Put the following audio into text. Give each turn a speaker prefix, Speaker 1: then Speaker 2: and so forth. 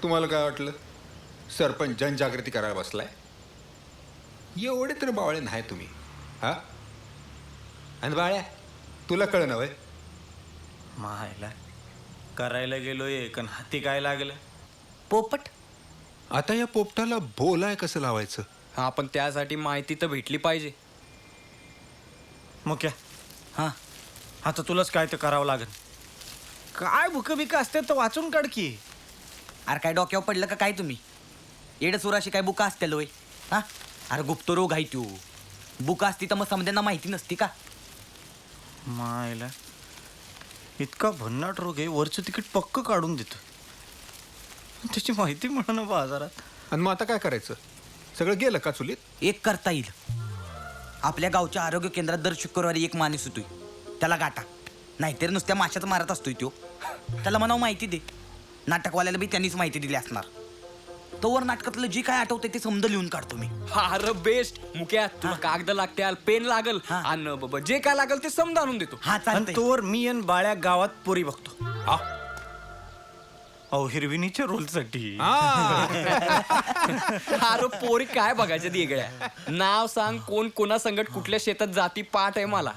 Speaker 1: तुम्हाला काय वाटलं सरपंच जनजागृती करायला बसलाय? एवढे तर बावळे नाही तुम्ही. हा, आणि बाळ्या तुला कळ नव्हे.
Speaker 2: मायला करायला गेलोय पण हाती काय लागलं?
Speaker 3: पोपट.
Speaker 1: आता या पोपटाला बोलाय कसं लावायचं?
Speaker 4: हा, पण त्यासाठी माहिती तर भेटली पाहिजे.
Speaker 2: मुक्या,
Speaker 3: हां,
Speaker 2: आता तुलाच काय तर करावं लागेल. काय बुक बिक असते तर वाचून काढ की.
Speaker 3: अरे काय डोक्यावर पडलं का काय तुम्ही? येडं सुराशी काय बुका असते लोय? हा, अरे गुप्त रोग आहे तू. बुका असती तर मग समद्यांना माहिती नसती का?
Speaker 2: मायला इतका भन्नाट रोग आहे, वरचं तिकीट पक्क काढून देतो. त्याची माहिती म्हणा ना बाजारात.
Speaker 1: आणि मग आता काय करायचं? सगळं गेलं का चुलीत?
Speaker 3: एक करता येईल. आपल्या गावच्या आरोग्य केंद्रात दर शुक्रवारी एक माणूस होतोय, त्याला गाठा. नाहीतर नुसत्या माशाच मारत असतोय तो. त्याला म्हणावं माहिती दे. नाटकवाल्याला बी त्यांनीच माहिती दिली असणार. तोवर नाटकातलं जे काय आठवतंय ते समज लिहून काढतो मी.
Speaker 4: अरे बेस्ट मुक्या, तुला कागद लागते, पेन लागल
Speaker 3: हा.
Speaker 4: आणि जे काय लागल ते समजा आणून देतो.
Speaker 3: हा
Speaker 2: आणि
Speaker 3: चालतंय.
Speaker 2: तोवर मी आणि बाळ्या गावात पोरी बघतो. अहो हिरविनीच्या रोलसाठी.
Speaker 4: अरे पोरी काय बघायच्या वेगळ्या. नाव सांग, कोण कोणा संगत कुठल्या शेतात जाती पाठ आहे मला.